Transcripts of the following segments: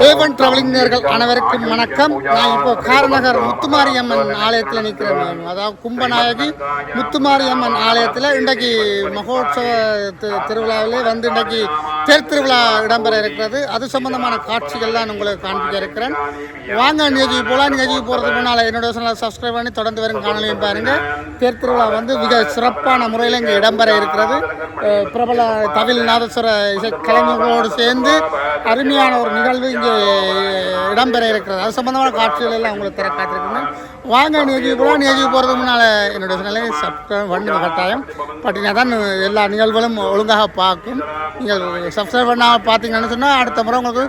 A1 டிராவலிங்கர்கள் அனைவருக்கும் வணக்கம். நான் இப்போ காரநகர் முத்துமாரியம்மன் ஆலயத்தில் நிற்கிறேன். அதாவது கும்பநாயகி முத்துமாரியம்மன் ஆலயத்தில் இன்றைக்கு மகோத்சவ திருவிழாவிலே வந்து இன்றைக்கு தேர் திருவிழா இடம்பெற இருக்கிறது. அது சம்பந்தமான காட்சிகள்லாம் உங்களுக்கு காண்பிக்க இருக்கிறேன். வாங்க நிகழ்ச்சிக்கு போகலாம். நிகழ்ச்சிக்கு போகிறதுக்கு முன்னால் என்னோட சேனலை சப்ஸ்கிரைப் பண்ணி தொடர்ந்து வரும் காணொலியும் பாருங்கள். தேர் திருவிழா வந்து மிக சிறப்பான முறையில் இங்கே இடம்பெற இருக்கிறது. பிரபல தவில் நாதஸ்வர இசை கலைஞர்களோடு சேர்ந்து அருமையான ஒரு நிகழ்வு இங்கே இடம்பெற இருக்கிறது. அது சம்பந்தமான காட்சிகள் எல்லாம் உங்களுக்கு தர காத்திருக்குங்க. வாங்க நிகழ்ச்சிக்கு போகலாம். நிகழ்ச்சிக்கு போகிறதுக்கு முன்னால் என்னுடைய சேனலை சப்ஸ்கிரைப் பண்ணி கட்டாயம் பட்டினா தான் எல்லா நிகழ்வுகளும் ஒழுங்காக பார்க்கும். நீங்கள் சப்ஸ்கிரைப் பண்ணால் பார்த்தீங்கன்னு சொன்னால் அடுத்த முறை உங்களுக்கு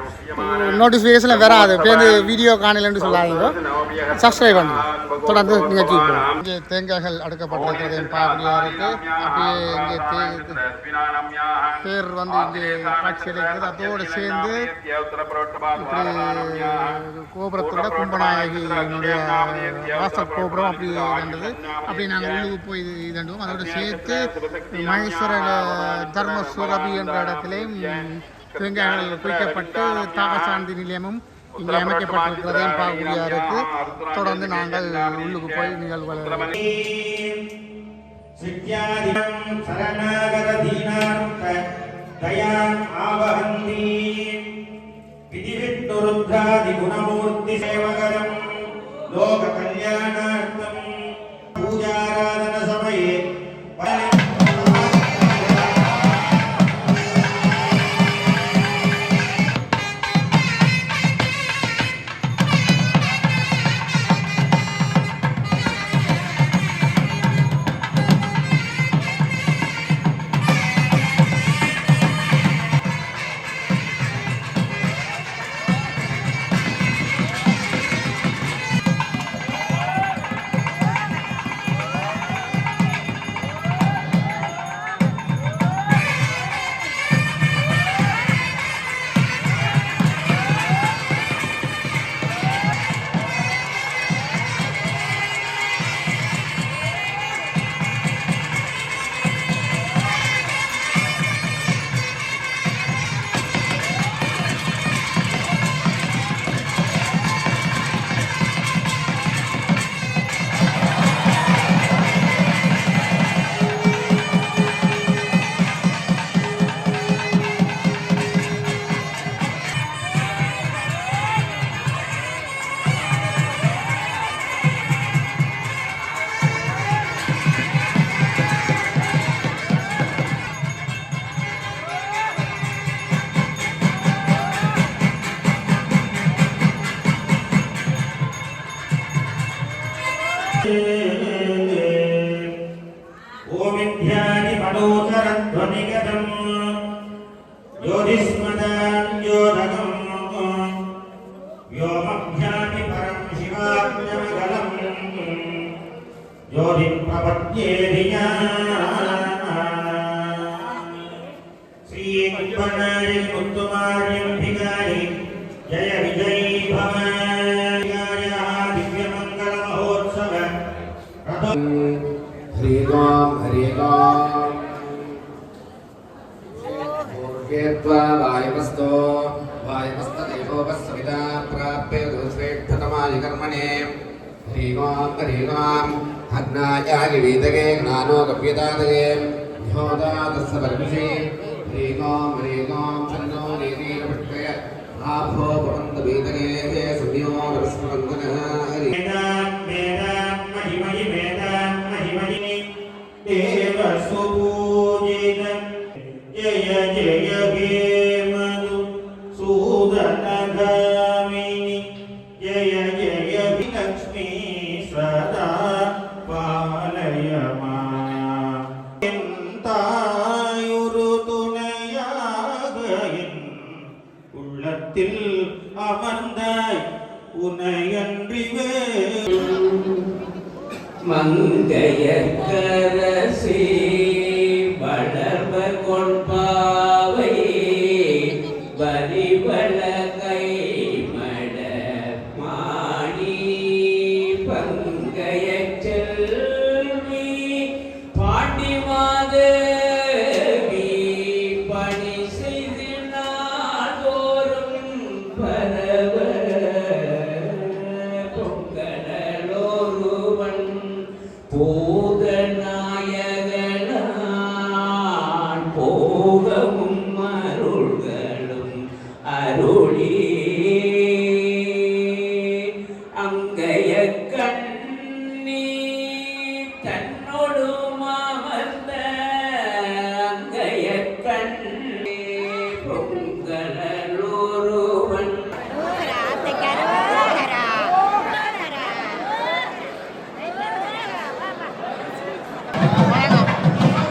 நோட்டிஃபிகேஷனில் வராது. பேருந்து வீடியோ காணலன்னு சொல்லாதீங்க. சப்ஸ்கிரைப் பண்ணுங்க. தொடர்ந்து நிகழ்ச்சிக்கு போகலாம். இங்கே தேங்காய்கள் அடுக்கப்பட்டிருக்கிறது பார்வையாக இருக்குது. அப்படியே இங்கே தேர் வந்து இங்கே காட்சி அளிக்கிறது. அதோடு சேர்ந்து இப்படி கோபுரத்தோட கும்பநாயகியினுடைய வாசல் கோபுரம் அப்படி இருந்தது. அப்படி நாங்கள் உள்ளுக்கு போய் இதண்டுவோம். அதோடு சேர்த்து மகேஸ்வர தர்மசுரபி என்ற இடத்திலேயும் தேங்காய்கள் குவிக்கப்பட்டு தாகசாந்தி நிலையமும் இங்கே அமைக்கப்பட்டிருக்கிறதையும் பார்க்கக்கூடியா இருக்கு. தொடர்ந்து நாங்கள் உள்ளுக்கு போய் நிகழ்வுகள் லோக கல்யாணார்த்தம் பூஜாராதன சமயே ஓமித்யானி மனோசரத்வனிகதம் யோதிஸ்மதான்யோதகம் வ்யோமப்யானி பரம் சிவாஜ்ஞமகலம் யோதிம் பிரபத்யேதியா ஸ்ரீ கும்பநாயகி முத்துமாரியம்பிகாயை ஜய விஜயீ பவ. वायवस्तदेवोपस्सविता प्राप्य श्रेष्ठतमाय कर्मणे ह्रीगां हग्नायागिवीतगे ज्ञानो गव्यतादगे ह्योदातस्य परमिषे ह्रीगां चन्नो नीतिरपट्टय आभो भवन्तवीतगे हे सुम्यो नमस्कृतः देवसुपूजितं जय जय हे मधु सूदनगामिनि जय जय लक्ष्मी सदा पालय मां தாயுறுதுணையாக என் உள்ளத்தில் அமர்ந்தாய் உனையன்றி வேறு மங்கையர்கரசி வளர்வ கொள்பாவை வரிவள கை மட மாணி பங்கைய செல்வி பாண்டிமாதேவி பணி செய்து நாடோறும் பரவ பொங்கலோருவன் பூதநாயகனான் போகமும் அருள்களும் அருளி அங்கைய கண்ணி தன்னோடு மாமர்ந்த அங்கைய கண்ணி பொங்கலோருவன் வணக்கம்.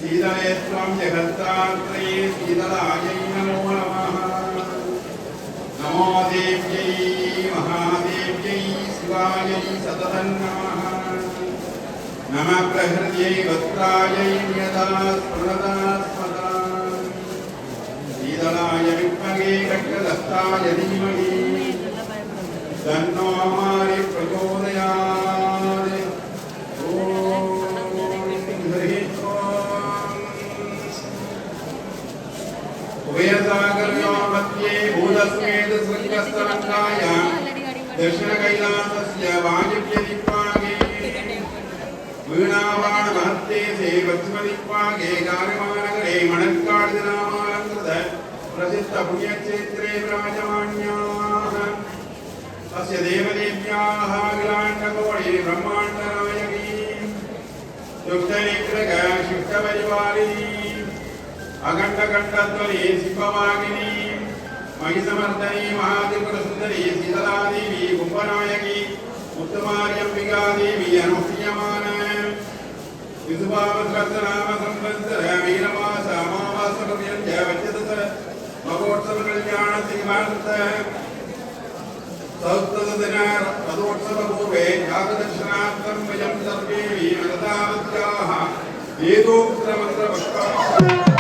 शीतले त्वं जगत्तात्रे शीतलायै नमो नमः नमो देव्यै महादेव्यै शिवायै सततं नमः नमः प्रहृत्यै वक्त्रायै यदा स्मरदा स्मदा शीतलाय विद्महे खड्गहस्ताय धीमहि तन्नो मारि प्रचोदयात् उभयसागरयोः मध्ये भूतस्मेत स्वर्गस्थलङ्कायां दक्षिणकैलासस्य वायव्यदिक्पागे वीणावाणमहत्तेजे पश्चिमदिक्पागे गारिमानगरे मणक्काडिनामालङ्कृत प्रसिद्धपुण्यक्षेत्रे विराजमान्याः तस्य देवदेव्याः अखिलाण्डकोटि ब्रह्माण्डनायकी युक्तनिग्रह शिष्टपरिवारिणी अखण्डकण्ठध्वनि शिववागिनी महिसमर्दनी महात्रिपुरसुन्दरी शीतलादेवी कुम्भनायकी मुत्तुमार्यम्बिकादेवी अनुष्ठीयमान विसुभावस्रनाम संवत्सर मीनमास अमावासपर्यञ्च वच्यदश महोत्सवकल्याणसिंहार्थ सौस्तदिन रथोत्सवपूर्वे जातदर्शनार्थं वयं सर्वे अनतावत्याः वेदोक्तमन्त्रभक्ताः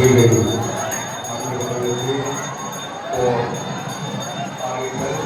இதை அவர்களுக்கு ஓர் ஆளுங்கள்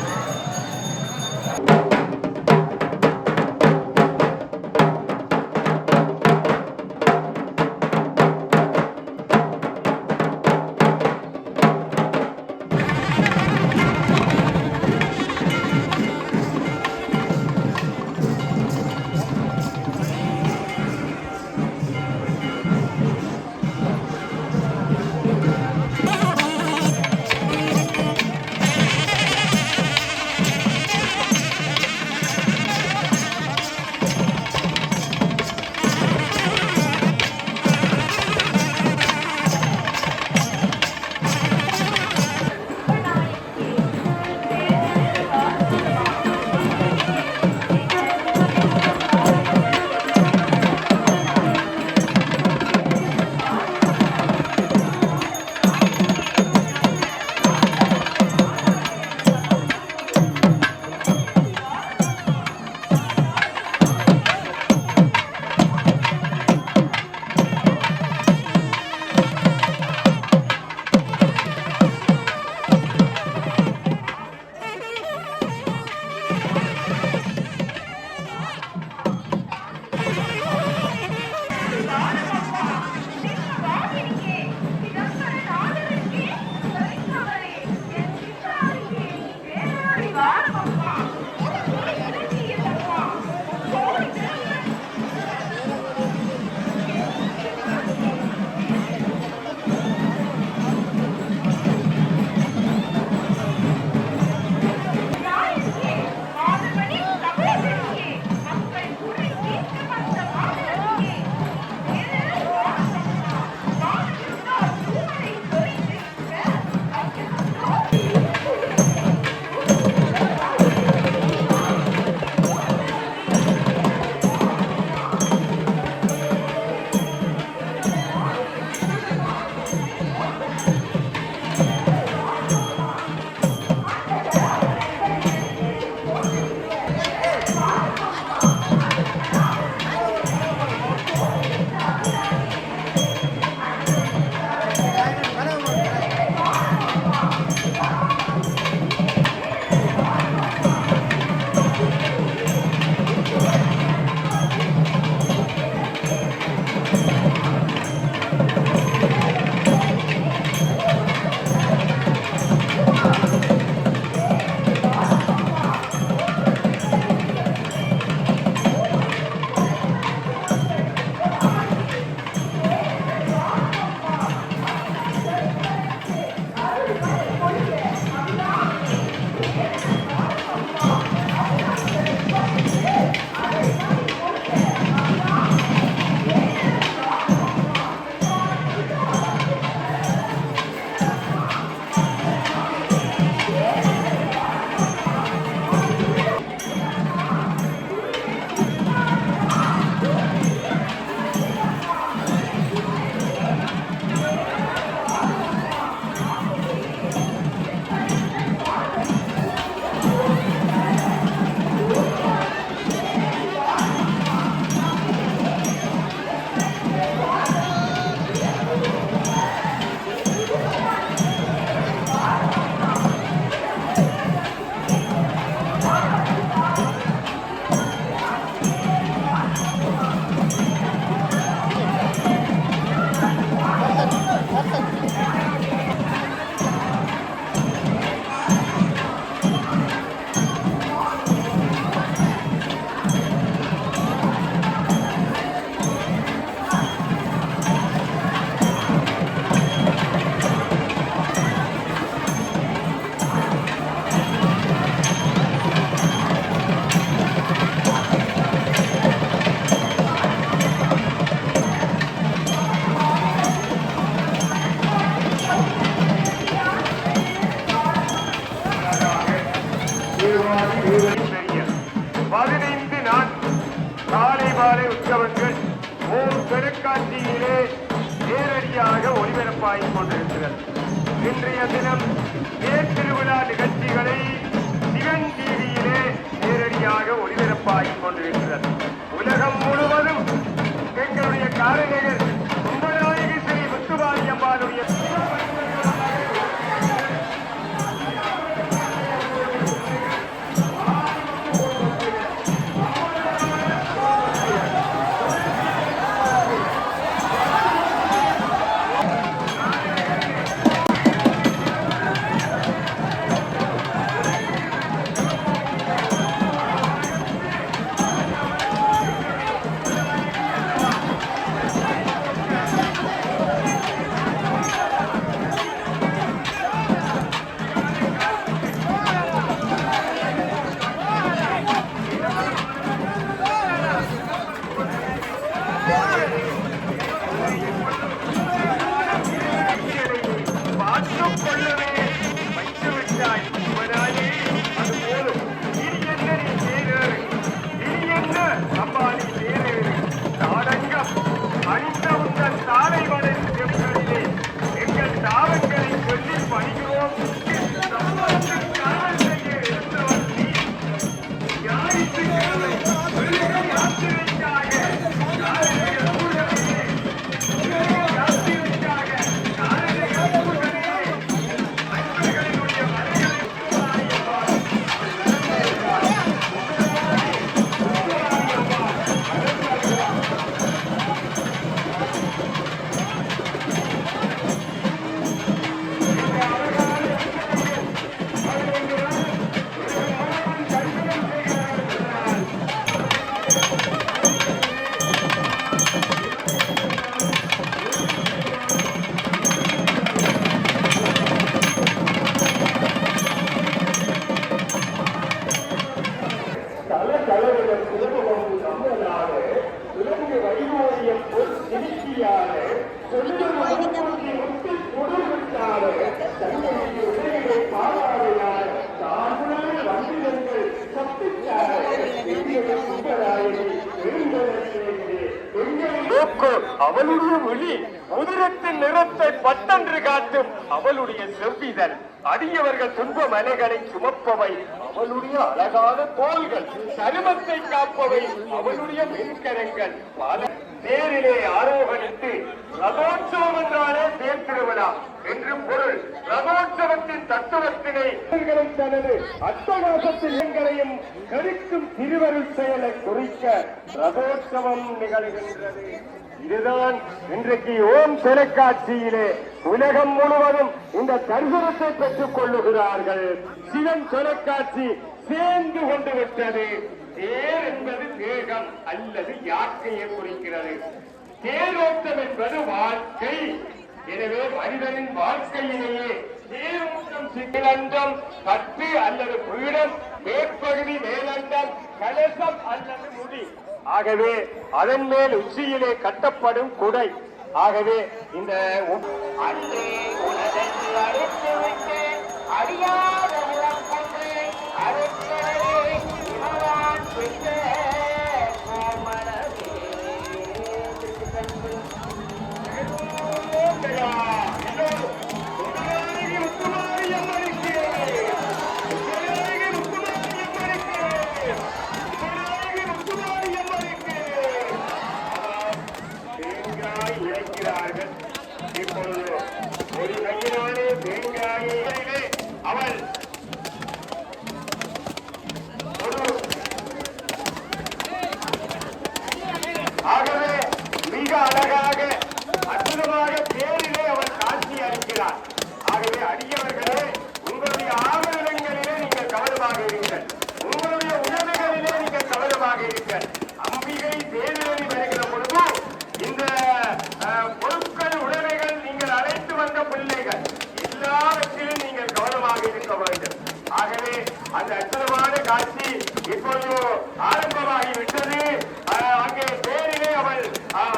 உற்சவங்கள் ஓர் தொலைக்காட்சியிலே நேரடியாக ஒளிபரப்பாகிக் கொண்டிருக்கிறது. இன்றைய தினம் தேர் திருவிழா நிகழ்ச்சிகளை சிவன் டிவியிலே நேரடியாக ஒளிபரப்பாகிக் கொண்டிருக்கிறது. உலகம் முழுவதும் எங்களுடைய காரணிகள் கும்பநாயகி ஸ்ரீ முத்துமாரி அம்பாளுடைய நோக்கு அவளுடைய விழி, உதிரத்தின் நிறத்தை பட்டென்று காட்டும் அவளுடைய செவ்விதழ், அடியவர்கள் துன்ப மலைகளை சுமப்பவை அவளுடைய அழகான தோள்கள், சருமத்தை காப்பவை அவளுடைய மென்கரங்கள். தேரிலே ஆரோகணித்து ரதோற்சவம் என்றாலே தேர் திருவிழா என்று பொருள். ரதோற்சவத்தின் தத்துவத்தினை தனது அட்டகாசத்தில் எங்களையும் கருக்கும் திருவருள் செயலை குறிக்க ரதோற்சவம் நிகழ்கின்றது. இதுதான் இன்றைக்கு ஓம் தொலைக்காட்சியிலே உலகம் முழுவதும் இந்த தரிசனத்தை பெற்றுக் கொள்ளுகிறார்கள். சிவன் தொலைக்காட்சி சேர்ந்து கொண்டு விட்டது. தேர் என்பது தேகம் அல்லது யாக்கையை குறிக்கிறது. தேரோட்டம் என்பது வாழ்க்கை. எனவே மனிதனின் வாழ்க்கையிலேயே தேரோட்டம் சிகிலண்டம், கட்டு அல்லது பீடம், மேற்பகுதி மேலண்டம், கலசம் அல்லது முடி. ஆகவே அதன் மேல் உச்சியிலே கட்டப்படும் குடை. ஆகவே இந்த அன்றே உலகத்தை அழைத்து விட்டு அறியாத உலகம் கொண்டு அழைத்தவரே இவரான் பெற்ற கோமளவே. உழைக்கிறார்கள். இப்பொழுது ஒரு கையினாலே தேங்காயை அவள் ஆகவே மிக அழகாக அற்புதமாக தேரிலே அவள் காட்சி அளிக்கிறார். ஆகவே அடியவர்களே, உங்களுடைய ஆபரணங்களிலே நீங்கள் கவனமாக இருங்கள். உங்களுடைய உணவுகளிலே நீங்கள் கவனமாக இருங்கள். அம்பிகை தேர்தலி வருகிற பொழுது இந்த பொருட்கள் உடமைகள் நீங்கள் அழைத்து வந்த பிள்ளைகள் எல்லாவற்றிலும் நீங்கள் கவனமாக இருக்க வேண்டும். ஆகவே அந்த அற்புதமான காட்சி இப்பொழுது ஆரம்பமாகிவிட்டது. அங்கே பேரிலே அவள்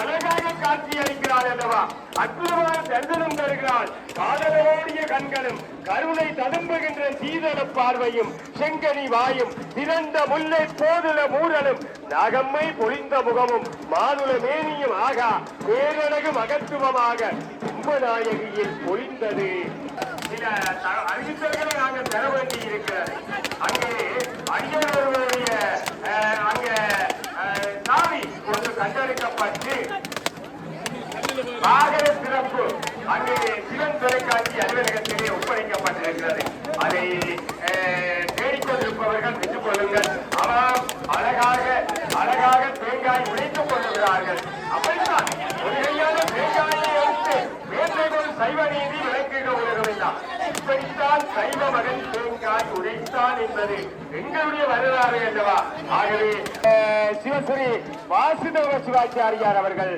அழகாக காட்சி அளிக்கிறாள் அல்லவா, அற்புதமான தரிசனம் தருகிறாள். காதலோடிய கண்களும் கருணை ததும்புகின்ற சீதள பார்வையும் செங்கனி வாயும் திரண்ட முல்லை போதுல மூரலும் நகம்மை பொழிந்த முகமும் மாதுள மேனியும் ஆகா பேரழகு மகத்துவமாக கும்பநாயகியில் பொழிந்தது. சில அறிவித்தல்களை நாங்கள் தர வேண்டி இருக்கிறது. அங்கே அடியவர்களுடைய அங்கே சாவி ஒன்று கண்டெடுக்கப்பட்டு ஆகர சிறப்பு அங்கே சிவன் தொலைக்காட்சி அலுவலகத்திலே ஒப்படைக்கப்பட்டிருக்கிறது. அதை தேடிக்கொண்டிருப்பவர்கள் பெற்றுக் கொள்ளுங்கள். ஆனால் அழகாக தேங்காய் உடைத்துக் கொள்ளுகிறார்கள். அப்படித்தான் ஒரு கையான தேங்காயை எடுத்து வேட்டைகள் சைவ நீதி விளக்குகிற உலகமெல்லாம் இப்படித்தான் சைவ மகன் தேங்காய் உடைத்தான் என்பது எங்களுடைய வரலாறு அல்லவா. ஆகவே சிவஸ்ரீ வாசுதேவ சிவாச்சாரியார் அவர்கள்,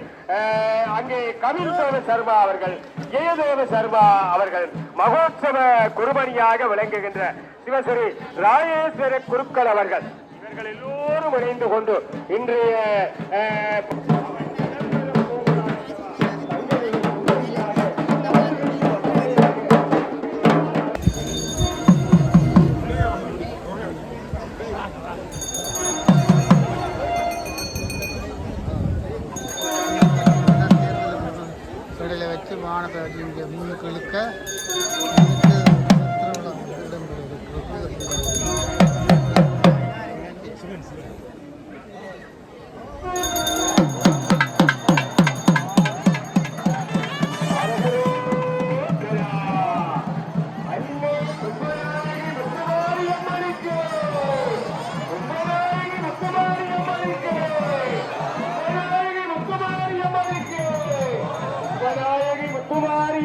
அங்கே கபில் தேவ சர்மா அவர்கள், ஜெயதேவ சர்மா அவர்கள் மகோத்சவ குருபணியாக விளங்குகின்ற சிவஸ்ரீ ராஜேஸ்வர குருக்கள் அவர்கள், இவர்கள் எல்லோரும் இணைந்து கொண்டு இன்றைய வச்சு வானத்தை வச்சு இங்கே முன்னுக்கு இழுக்க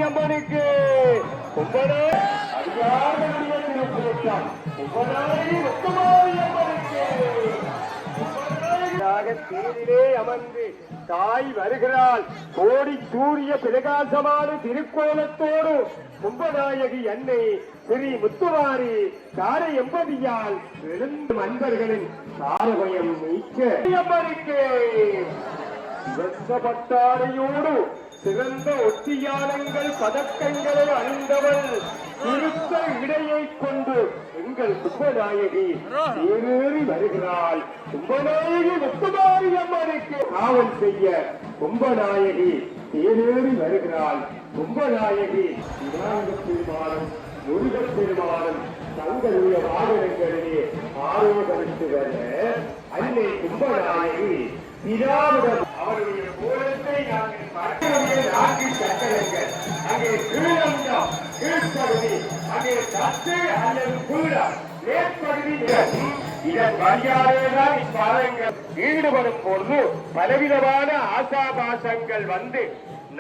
அம்மனுக்கு தேரிலே அமர்ந்து தாய் வருகிறாள். கோடி சூரிய பிரகாசமான திருக்கோலத்தோடு கும்பநாயகி அன்னை ஸ்ரீ முத்துமாரி காரை எம்பதியால் எழுந்தும் அன்பர்களின் சாரபயம் நீக்க அம்மனுக்கு வெப்பப்பட்டாரையோடு சிறந்த ஒத்தியானங்கள் பதக்கங்களை அணிந்தவள் திருத்த இடையை கொண்டு எங்கள் கும்பநாயகி ஏறி வருகிறாள். கும்பநாயகி முத்துமாரி அம்மனுக்கு காவல் செய்ய கும்பநாயகி ஏறி வருகிறாள். கும்பநாயகி விநாயகப் பெருமானும் முருகப் பெருமானும் தங்களுடைய வாகனங்களிலே ஆரோகரித்து வர அன்னை கும்பநாயகி பிதாவிடம் அவருடைய கோலத்தை நாங்கள் பார்க்கக்கூடிய 4 சக்கரங்கள் அங்கே கீழந்தம் கீழ்ப்பகுதி அங்கே சத்து அல்லது கூடம் மேற்பகுதி இதன் வழியாகவேதான் இப்பாதங்கள் ஈடுபடும் போது பலவிதமான ஆசாபாசங்கள் வந்து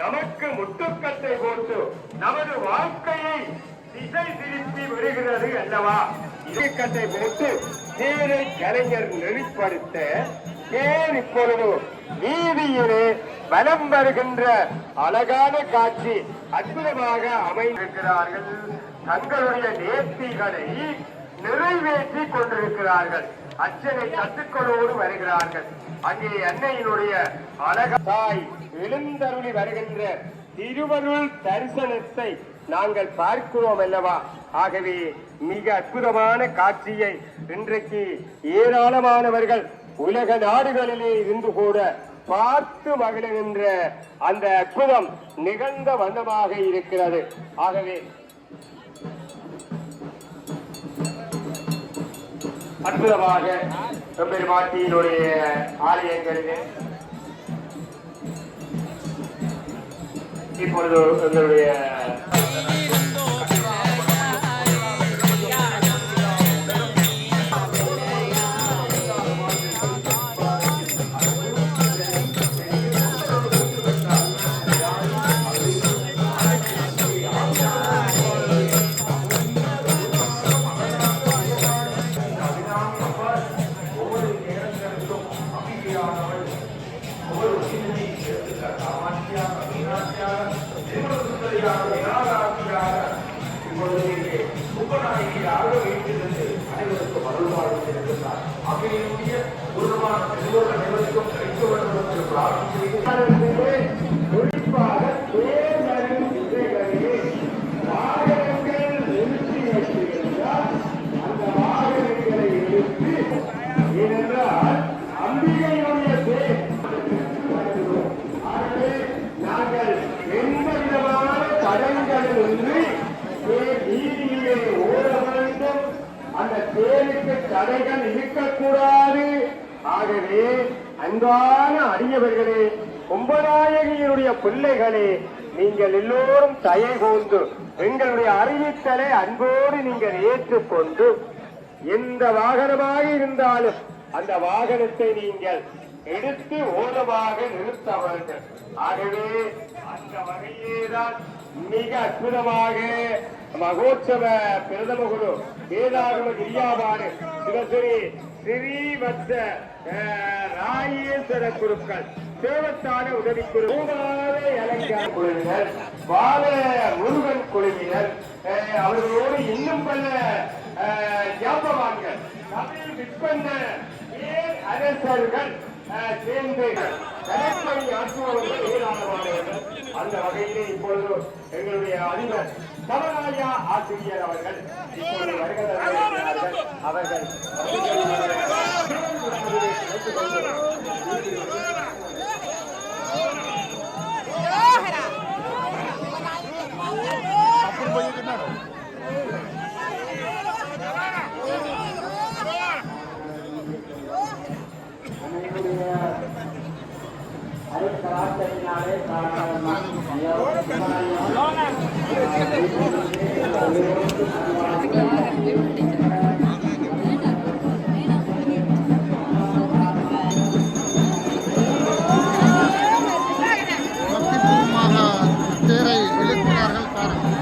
நமக்கு முட்டுக்கட்டை போட்டு நமது வாழ்க்கையை திசை திருப்பி வருகிறது அல்லவா. இசைக்கட்டை போட்டு தேரை கலைஞர் நெறிப்படுத்த ஏன் இப்பொழுது வீதியிலே வலம் வருகின்ற அழகான காட்சி அற்புதமாக அமைந்திருக்கிறார்கள். தங்களுடைய நேர்த்திகளை நிறைவேற்றி கொண்டிருக்கிறார்கள். அச்சனை கத்துக்களோடு வருகிறார்கள். அங்கே அன்னையினுடைய அழகாய் எழுந்தருளி வருகின்ற திருவருள் தரிசனத்தை நாங்கள் பார்க்கிறோம் அல்லவா. ஆகவே மிக அற்புதமான காட்சியை இன்றைக்கு ஏராளமானவர்கள் உலக நாடுகளிலே இருந்து கூட பார்த்து மகிழ்கின்ற அந்த அற்புதம் நிகழ்ந்த வண்ணமாக இருக்கிறது. ஆகவே அற்புதமாக பெருமாட்டியினுடைய ஆலயங்களிலே இப்பொழுது எங்களுடைய தடைகள் இருக்கக்கூடாது. ஆகவே அன்பான அடியவர்களே, கும்பநாயகியினுடைய பிள்ளைகளே, நீங்கள் எல்லோரும் தயை கூர்ந்து எங்களுடைய அறிவித்தலை அன்போடு நீங்கள் ஏற்றுக்கொண்டு எந்த வாகனமாக இருந்தாலும் அந்த வாகனத்தை நீங்கள் எடுத்து ஓரமாக நிறுத்த வேண்டும். ஆகவே அந்த வகையேதான் மிக அற்புதமாக மகோத்சவ பிரதம குரு வேதாகம கிரியாபாடு சிவஸ்ரீ ஸ்ரீவத்ச ராயேஸ்வர குருக்கள் சேவத்தான உதவி குழு அலங்கார குழுவினர் பால முருகன் குழுவினர் அவர்களோடு இன்னும் பல ஞாபகங்கள் தமிழ் விற்பன அரசர்கள் சேர்ந்து கடற்படை ஆற்றுபவர்கள் ஏராளமானவர்கள். அந்த வகையிலே இப்பொழுது எங்களுடைய அதிபர் தவராயா ஆசிரியர் அவர்கள் இப்பொழுது வருகிறார்கள். அவர்கள் தேரை இழுக்கிறார்கள். பாருங்கள்.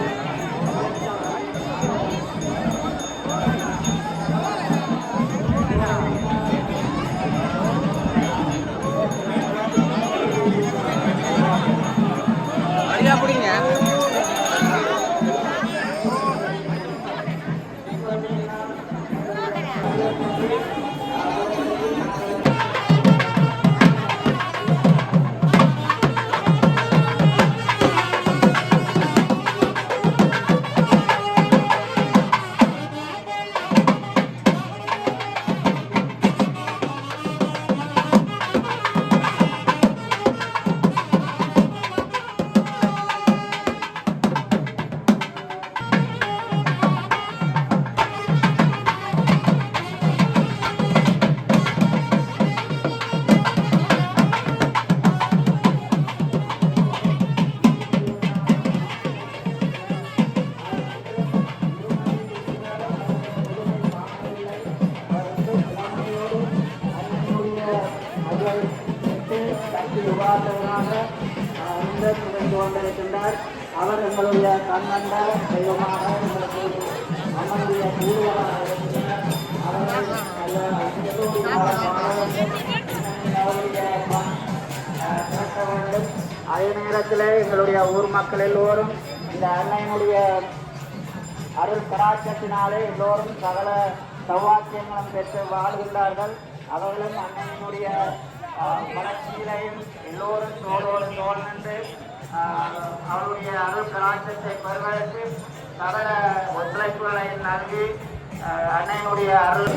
நேரம் நிகழ்ந்து கொண்டிருக்கின்றார். அவர் எங்களுடைய கண்கண்ட தெய்வமாக எங்களுக்கு அம்மனுடைய கூடுதலாக இருக்கின்றார். அவர்கள் அதே நேரத்தில் எங்களுடைய ஊர் மக்கள் எல்லோரும் இந்த அன்னையினுடைய அருள் கடாட்சத்தினாலே எல்லோரும் சகல சௌவாக்கியங்களும் பெற்று வாழ்கின்றார்கள். அவர்களும் அன்னையினுடைய வளர்ச்சியிலையும் எல்லோரும் தோளோடு தோல் நின்று அவருடைய அருள் கடாட்சத்தை பெறுவதற்கு சகல ஒத்துழைப்புகளை நல்கி அன்னையினுடைய அருள்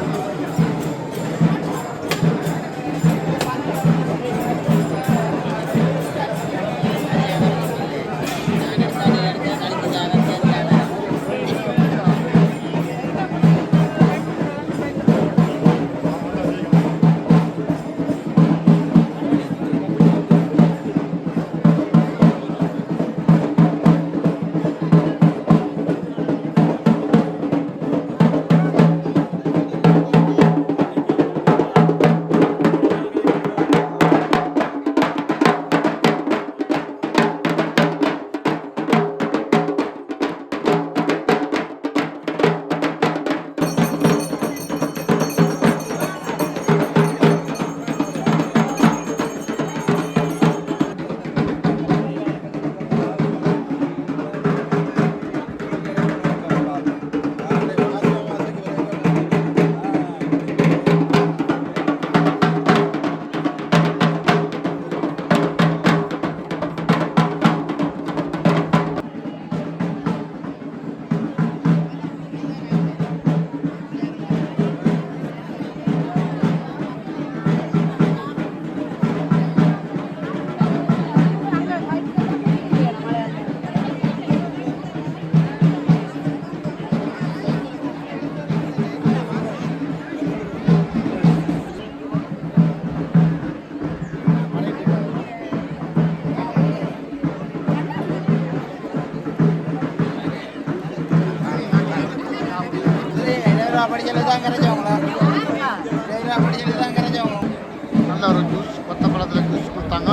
நல்ல ஒரு ஜூஸ் கொத்த பழத்தில் ஜூஸ் கொடுத்தாங்க.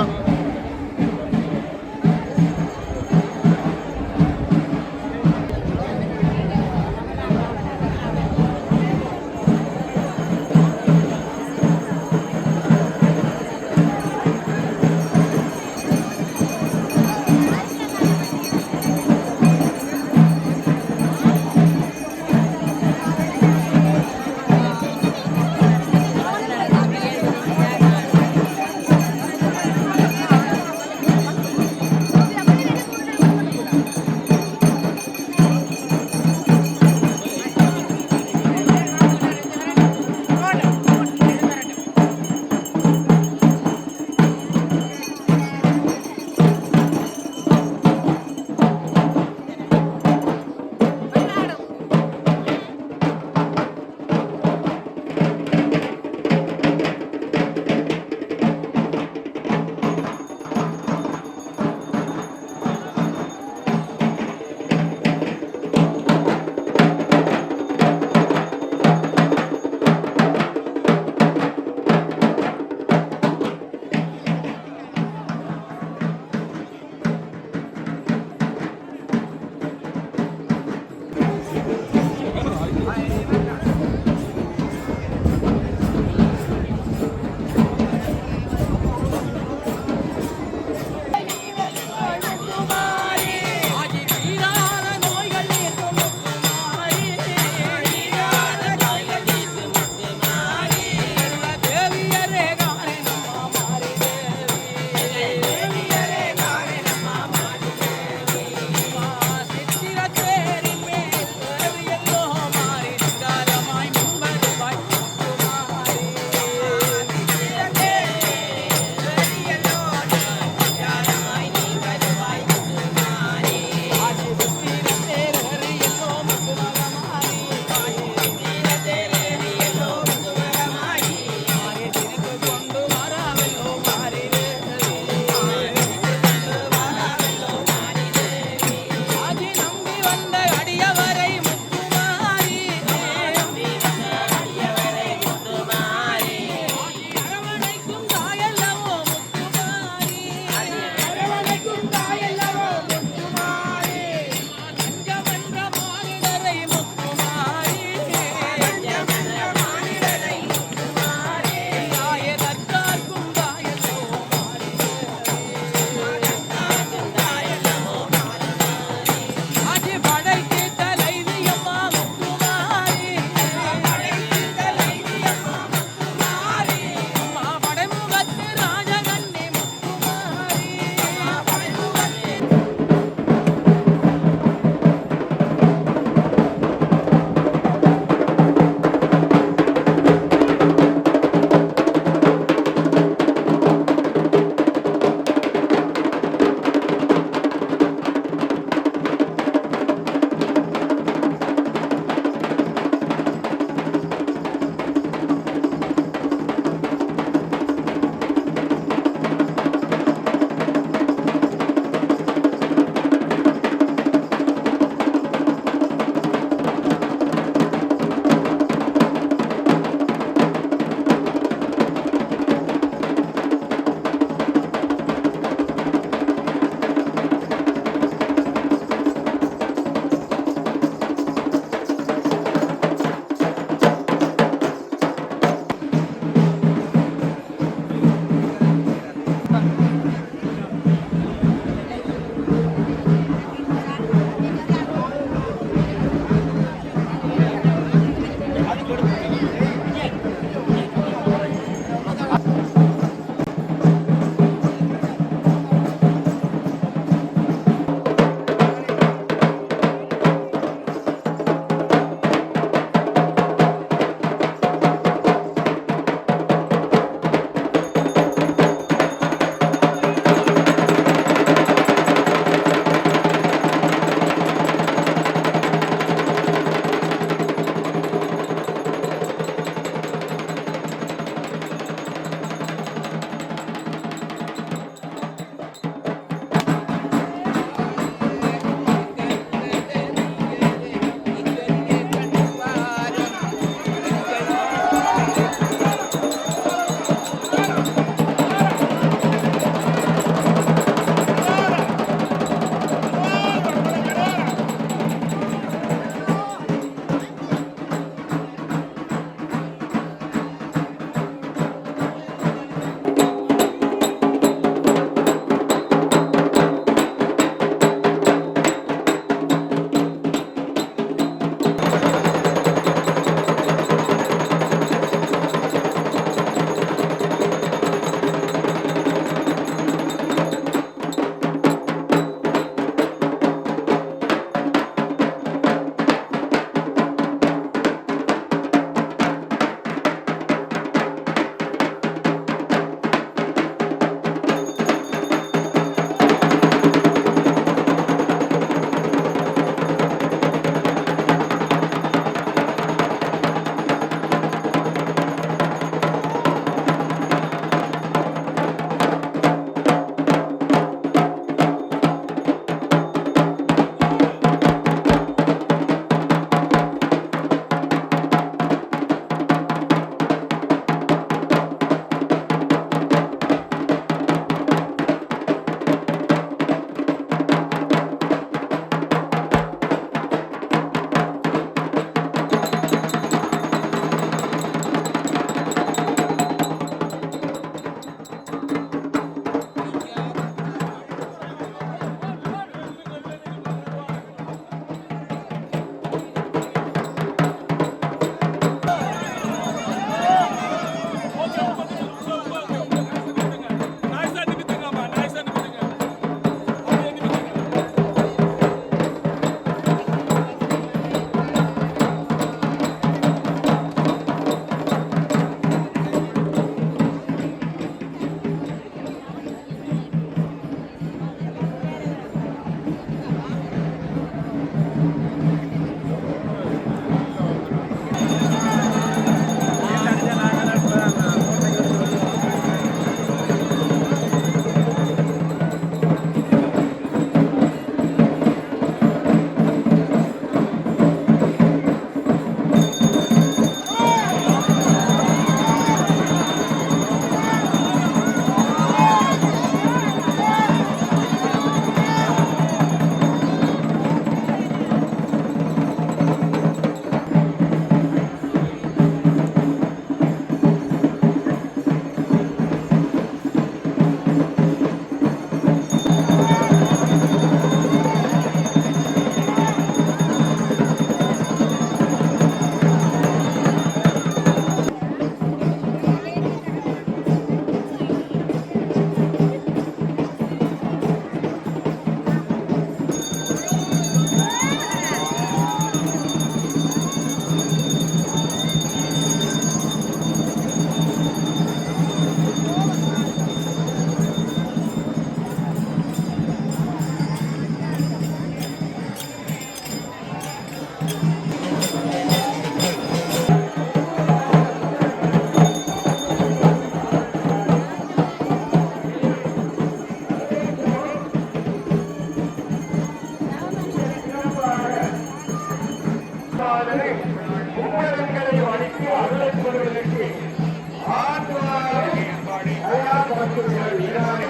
வீராய